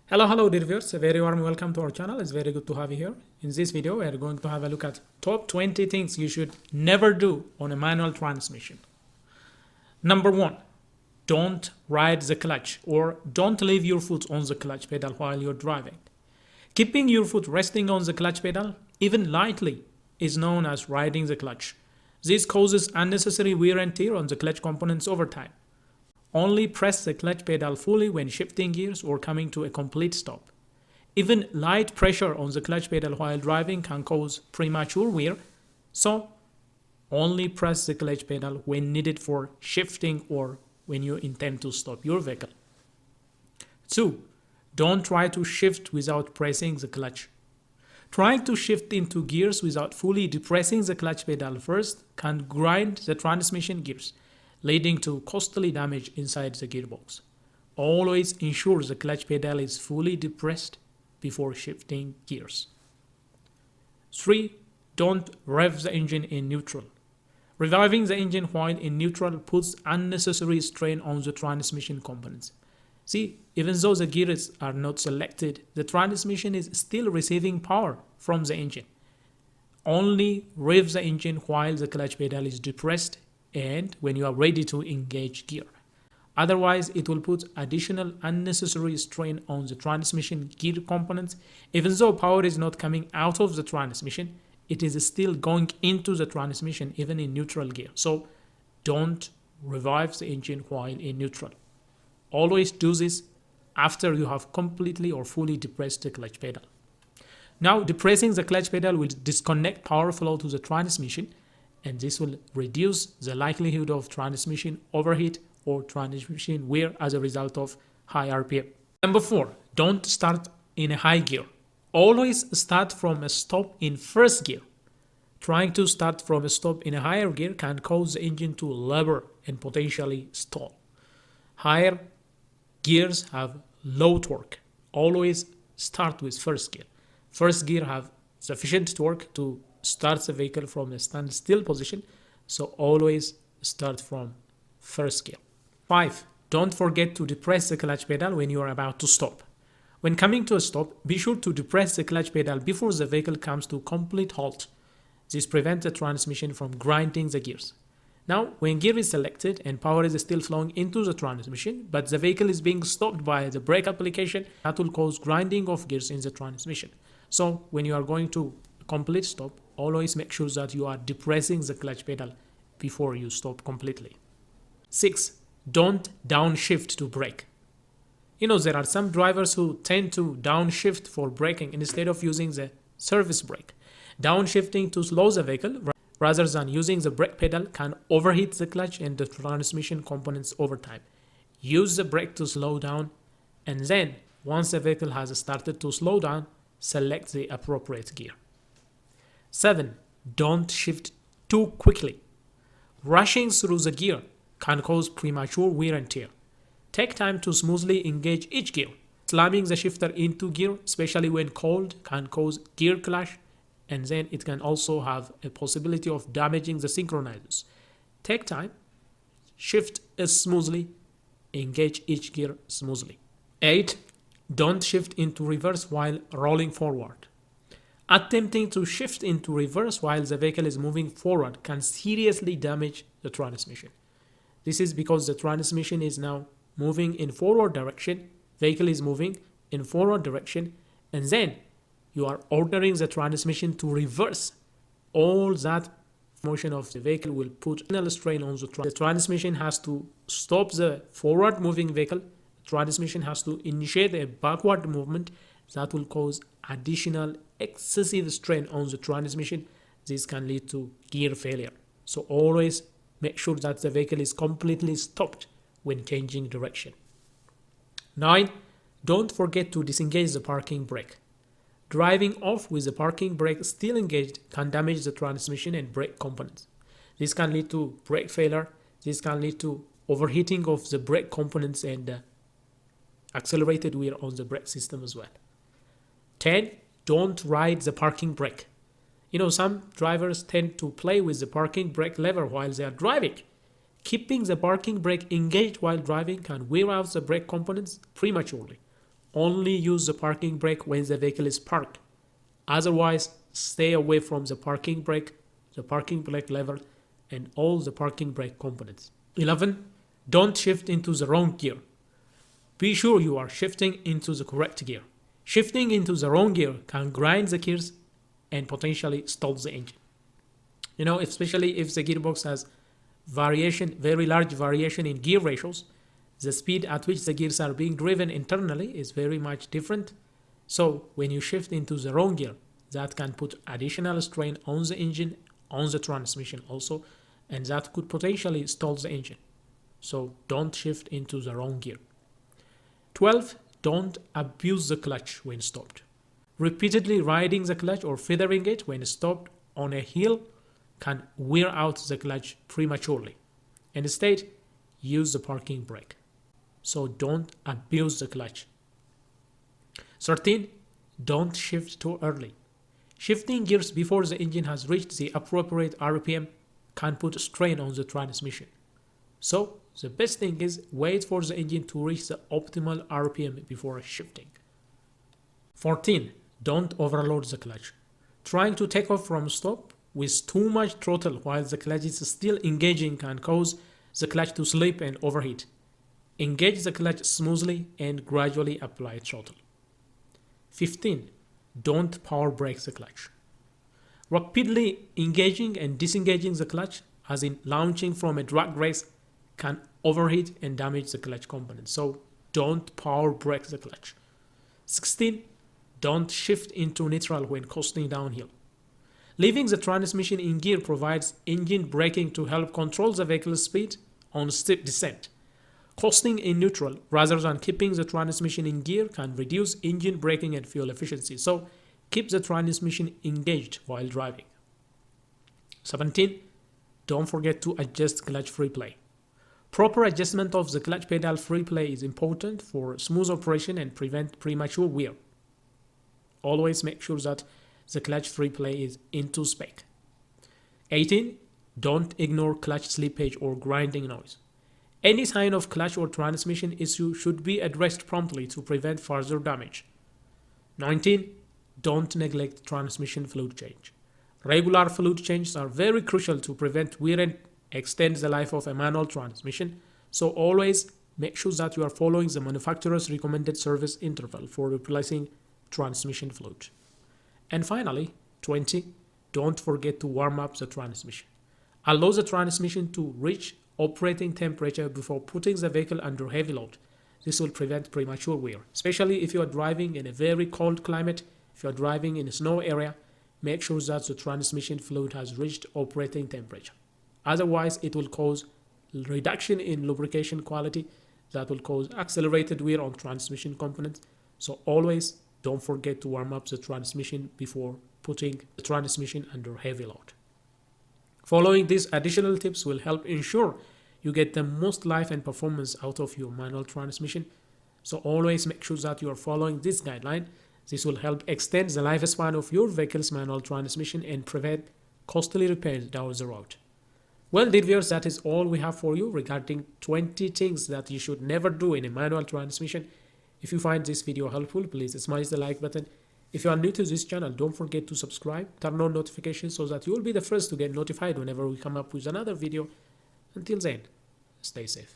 Hello dear viewers, a very warm welcome to our channel. It's very good to have you here. In this video, we are going to have a look at top 20 things you should never do on a manual transmission. Number 1, don't ride the clutch or don't leave your foot on the clutch pedal while you're driving. Keeping your foot resting on the clutch pedal, even lightly, is known as riding the clutch. This causes unnecessary wear and tear on the clutch components over time. Only press the clutch pedal fully when shifting gears or coming to a complete stop. Even light pressure on the clutch pedal while driving can cause premature wear, so only press the clutch pedal when needed for shifting or when you intend to stop your vehicle. 2. Don't try to shift without pressing the clutch. Trying to shift into gears without fully depressing the clutch pedal first can grind the transmission gears, leading to costly damage inside the gearbox. Always ensure the clutch pedal is fully depressed before shifting gears. 3. Don't rev the engine in neutral. Reviving the engine while in neutral puts unnecessary strain on the transmission components. See, even though the gears are not selected, the transmission is still receiving power from the engine. Only rev the engine while the clutch pedal is depressed and when you are ready to engage gear. Otherwise, it will put additional unnecessary strain on the transmission gear components. Even though power is not coming out of the transmission, it is still going into the transmission even in neutral gear. So don't revive the engine while in neutral. Always do this after you have completely or fully depressed the clutch pedal. Now, depressing the clutch pedal will disconnect power flow to the transmission, and this will reduce the likelihood of transmission overheat or transmission wear as a result of high RPM. Number 4, don't start in a high gear. Always start from a stop in first gear. Trying to start from a stop in a higher gear can cause the engine to lever and potentially stall. Higher gears have low torque. Always start with first gear. First gear have sufficient torque to start the vehicle from a standstill position, so always start from first gear. 5. Don't forget to depress the clutch pedal when you are about to stop. When coming to a stop, be sure to depress the clutch pedal before the vehicle comes to complete halt. This prevents the transmission from grinding the gears. Now, when gear is selected and power is still flowing into the transmission, but the vehicle is being stopped by the brake application, that will cause grinding of gears in the transmission. So, when you are going to a complete stop, always make sure that you are depressing the clutch pedal before you stop completely. 6. Don't downshift to brake. There are some drivers who tend to downshift for braking instead of using the service brake. Downshifting to slow the vehicle rather than using the brake pedal can overheat the clutch and the transmission components over time. Use the brake to slow down, and then, once the vehicle has started to slow down, select the appropriate gear. 7. Don't shift too quickly. Rushing through the gear can cause premature wear and tear. Take time to smoothly engage each gear. Slamming the shifter into gear, especially when cold, can cause gear clash, and then it can also have a possibility of damaging the synchronizers. Take time, shift smoothly, engage each gear smoothly. 8. Don't shift into reverse while rolling forward. Attempting to shift into reverse while the vehicle is moving forward can seriously damage the transmission. This is because the transmission is now moving in forward direction, vehicle is moving in forward direction, and then you are ordering the transmission to reverse. All that motion of the vehicle will put additional strain on the transmission has to stop the forward moving vehicle. The transmission has to initiate a backward movement that will cause additional excessive strain on the transmission. This can lead to gear failure. So always make sure that the vehicle is completely stopped when changing direction. 9. Don't forget to disengage the parking brake. Driving off with the parking brake still engaged can damage the transmission and brake components. This can lead to brake failure. This can lead to overheating of the brake components and accelerated wear on the brake system as well. 10. Don't ride the parking brake. Some drivers tend to play with the parking brake lever while they are driving. Keeping the parking brake engaged while driving can wear out the brake components prematurely. only use the parking brake when the vehicle is parked. Otherwise, stay away from the parking brake lever, and all the parking brake components. 11. Don't shift into the wrong gear. Be sure you are shifting into the correct gear. Shifting into the wrong gear can grind the gears and potentially stall the engine. Especially if the gearbox has very large variation in gear ratios, the speed at which the gears are being driven internally is very much different. So when you shift into the wrong gear, that can put additional strain on the engine, on the transmission also, and that could potentially stall the engine. So don't shift into the wrong gear. 12. Don't abuse the clutch when stopped. Repeatedly riding the clutch or feathering it when stopped on a hill can wear out the clutch prematurely. Instead, use the parking brake. So don't abuse the clutch. 13. Don't shift too early. Shifting gears before the engine has reached the appropriate RPM can put strain on the transmission. So the best thing is wait for the engine to reach the optimal RPM before shifting. 14. Don't overload the clutch. Trying to take off from stop with too much throttle while the clutch is still engaging can cause the clutch to slip and overheat. Engage the clutch smoothly and gradually apply throttle. 15. Don't power brake the clutch. Rapidly engaging and disengaging the clutch, as in launching from a drag race, can overheat and damage the clutch component. So don't power brake the clutch. 16. Don't shift into neutral when coasting downhill. Leaving the transmission in gear provides engine braking to help control the vehicle's speed on steep descent. Coasting in neutral rather than keeping the transmission in gear can reduce engine braking and fuel efficiency. So keep the transmission engaged while driving. 17. Don't forget to adjust clutch free play. Proper adjustment of the clutch pedal free play is important for smooth operation and prevent premature wear. Always make sure that the clutch free play is into spec. 18. Don't ignore clutch slippage or grinding noise. Any sign of clutch or transmission issue should be addressed promptly to prevent further damage. 19. Don't neglect transmission fluid change. Regular fluid changes are very crucial to prevent wear and extend the life of a manual transmission, so always make sure that you are following the manufacturer's recommended service interval for replacing transmission fluid. And finally, 20. Don't forget to warm up the transmission. Allow the transmission to reach operating temperature before putting the vehicle under heavy load. This will prevent premature wear, especially if you are driving in a very cold climate. If you are driving in a snow area, make sure that the transmission fluid has reached operating temperature. Otherwise, it will cause reduction in lubrication quality that will cause accelerated wear on transmission components. So always don't forget to warm up the transmission before putting the transmission under heavy load. Following these additional tips will help ensure you get the most life and performance out of your manual transmission. So always make sure that you are following this guideline. This will help extend the lifespan of your vehicle's manual transmission and prevent costly repairs down the road. Well, dear viewers, that is all we have for you regarding 20 things that you should never do in a manual transmission. If you find this video helpful, please smash the like button. If you are new to this channel, don't forget to subscribe, turn on notifications so that you will be the first to get notified whenever we come up with another video. Until then, stay safe.